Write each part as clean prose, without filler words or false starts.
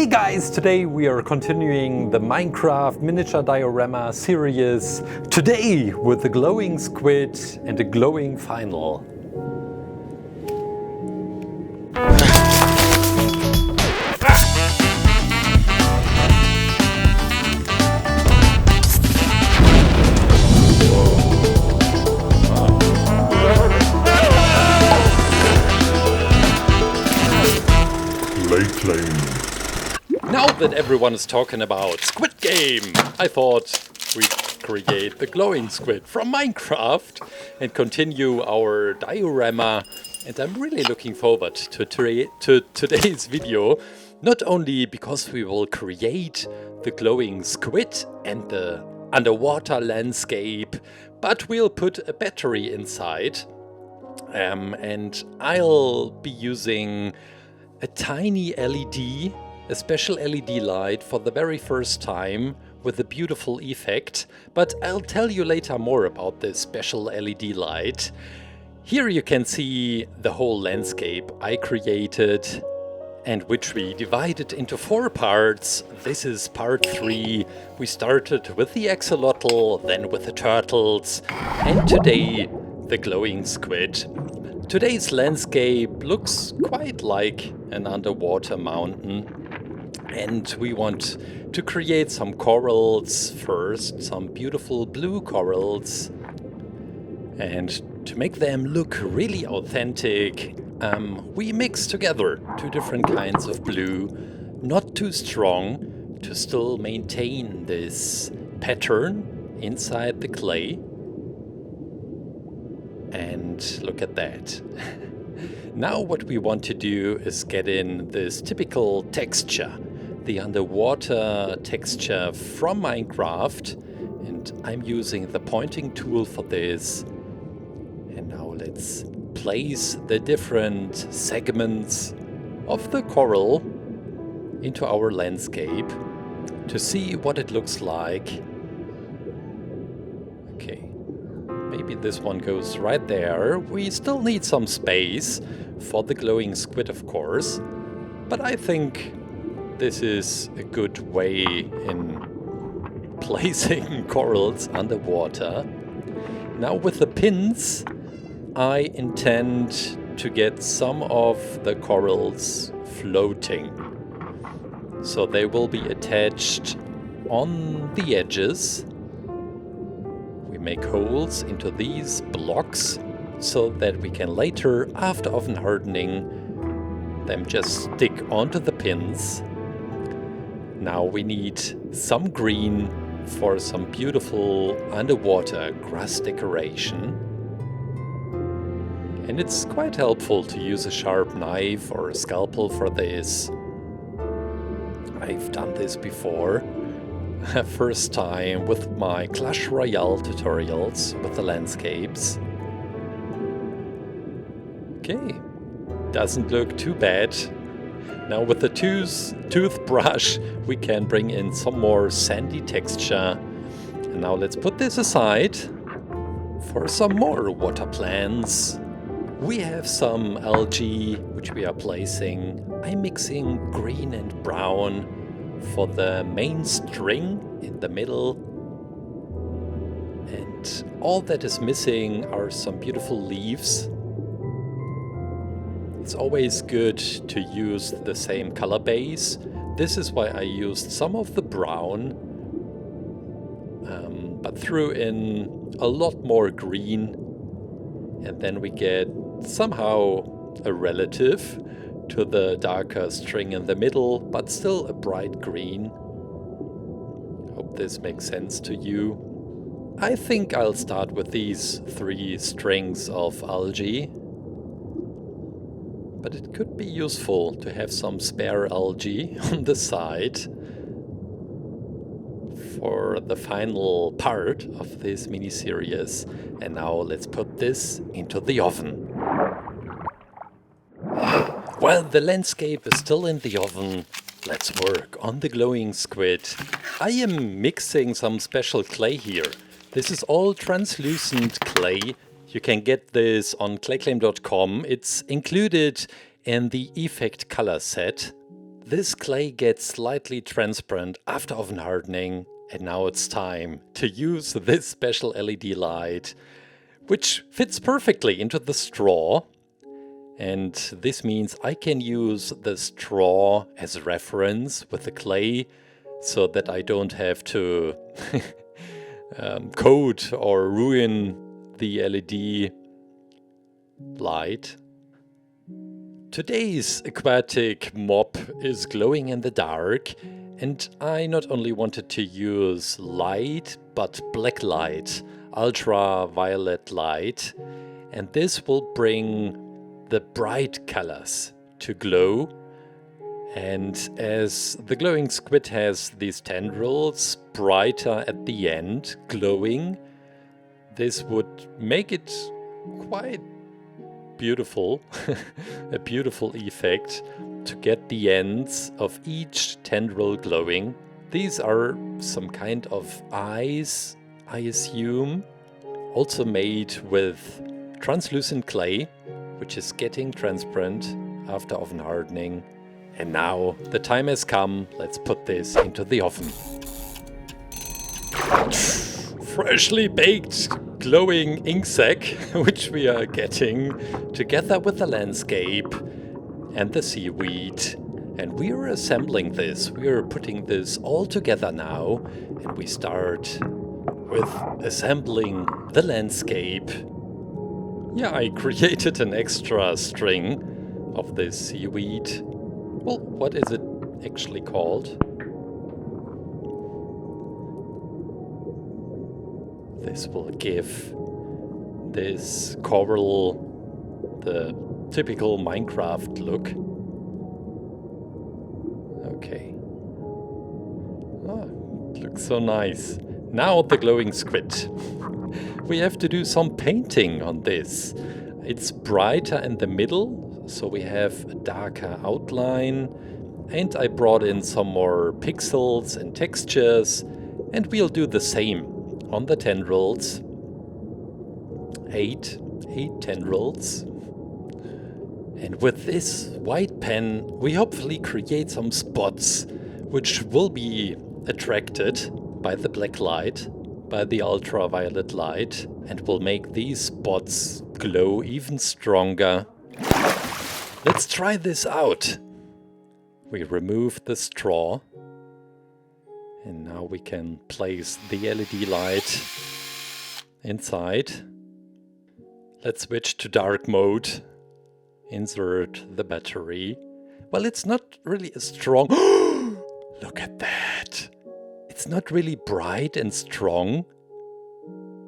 Hey guys, today we are continuing the Minecraft miniature diorama series, today with the glowing squid and the glowing final. ClayClaim. Now that everyone is talking about Squid Game, I thought we'd create the glowing squid from Minecraft and continue our diorama. And I'm really looking forward to today's video, not only because we will create the glowing squid and the underwater landscape, but we'll put a battery inside. And I'll be using a tiny LED, a special LED light for the very first time with a beautiful effect, but I'll tell you later more about this special LED light. Here you can see the whole landscape I created and which we divided into 4 parts. This is part 3. We started with the axolotl, then with the turtles, and today the glowing squid. Today's landscape looks quite like an underwater mountain. And we want to create some corals first, some beautiful blue corals. And to make them look really authentic, we mix together 2 different kinds of blue, not too strong, to still maintain this pattern inside the clay. And look at that. Now what we want to do is get in this typical texture, the underwater texture from Minecraft, and I'm using the pointing tool for this. And now let's place the different segments of the coral into our landscape to see what it looks like. Okay, maybe this one goes right there. We still need some space for the glowing squid, of course, but I think this is a good way in placing corals underwater. Now with the pins, I intend to get some of the corals floating. So they will be attached on the edges. We make holes into these blocks so that we can later, after oven hardening, them just stick onto the pins. Now we need some green for some beautiful underwater grass decoration. And it's quite helpful to use a sharp knife or a scalpel for this. I've done this before, first time with my Clash Royale tutorials with the landscapes. Okay, doesn't look too bad. Now with the toothbrush we can bring in some more sandy texture. And now let's put this aside for some more water plants. We have some algae which we are placing. I'm mixing green and brown for the main string in the middle. And all that is missing are some beautiful leaves. It's always good to use the same color base. This is why I used some of the brown, but threw in a lot more green. And then we get somehow a relative to the darker string in the middle, but still a bright green. Hope this makes sense to you. I think I'll start with these 3 strings of algae. But it could be useful to have some spare algae on the side for the final part of this mini-series. And now let's put this into the oven. While the landscape is still in the oven, let's work on the glowing squid. I am mixing some special clay here. This is all translucent clay. You can get this on ClayClaim.com. It's included in the effect color set. this clay gets slightly transparent after oven hardening, and now it's time to use this special LED light, which fits perfectly into the straw. And this means I can use the straw as a reference with the clay so that I don't have to coat or ruin the LED light. Today's aquatic mop is glowing in the dark, and I not only wanted to use light, but black light, ultraviolet light, and this will bring the bright colors to glow. And as the glowing squid has these tendrils brighter at the end, glowing, this would make it quite beautiful, a beautiful effect to get the ends of each tendril glowing. These are some kind of eyes, I assume, also made with translucent clay, which is getting transparent after oven hardening. And now the time has come, let's put this into the oven. Freshly baked glowing ink sac, which we are getting together with the landscape and the seaweed. And we are assembling this, we are putting this all together now, and we start with assembling the landscape. Yeah, I created an extra string of this seaweed. Well, what is it actually called? This will give this coral the typical Minecraft look. Okay. Oh, it looks so nice. Now the glowing squid. We have to do some painting on this. It's brighter in the middle, so we have a darker outline. And I brought in some more pixels and textures, and we'll do the same on the tendrils. Eight tendrils. And with this white pen, we hopefully create some spots which will be attracted by the black light, by the ultraviolet light, and will make these spots glow even stronger. Let's try this out. We remove the straw, and now we can place the LED light inside. Let's switch to dark mode. Insert the battery. Well, it's not really a strong... Look at that! It's not really bright and strong,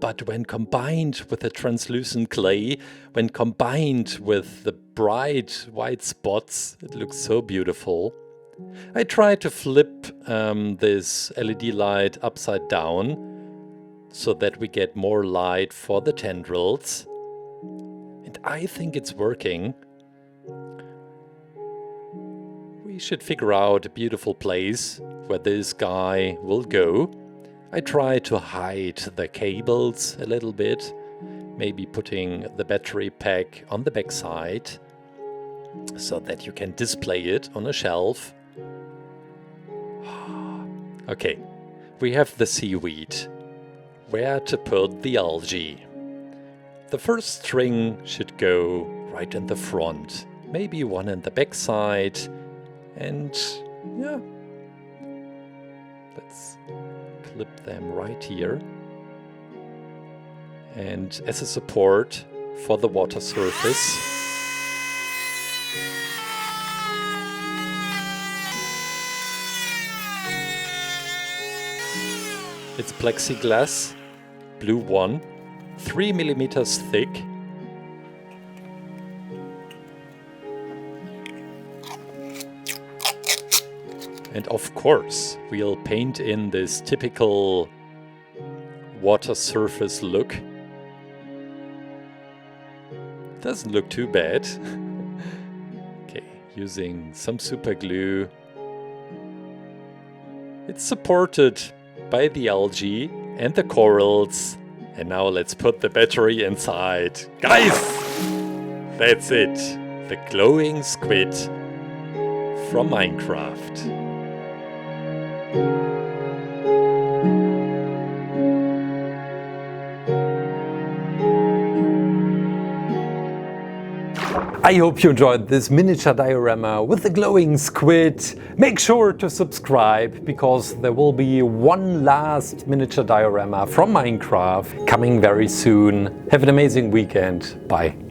but when combined with the translucent clay, when combined with the bright white spots, it looks so beautiful. I tried to flip this LED light upside down so that we get more light for the tendrils. And I think it's working. We should figure out a beautiful place where this guy will go. I try to hide the cables a little bit, maybe putting the battery pack on the back side so that you can display it on a shelf. Okay, we have the seaweed. Where to put the algae? The first string should go right in the front, maybe one in the back side, and yeah, let's clip them right here. And as a support for the water surface, it's plexiglass, blue one, 3 millimeters thick. And of course, we'll paint in this typical water surface look. Doesn't look too bad. Okay, using some super glue. It's supported by the algae and the corals. And now let's put the battery inside. Guys! That's it! The glowing squid from Minecraft. I hope you enjoyed this miniature diorama with the glowing squid. Make sure to subscribe because there will be one last miniature diorama from Minecraft coming very soon. Have an amazing weekend. Bye.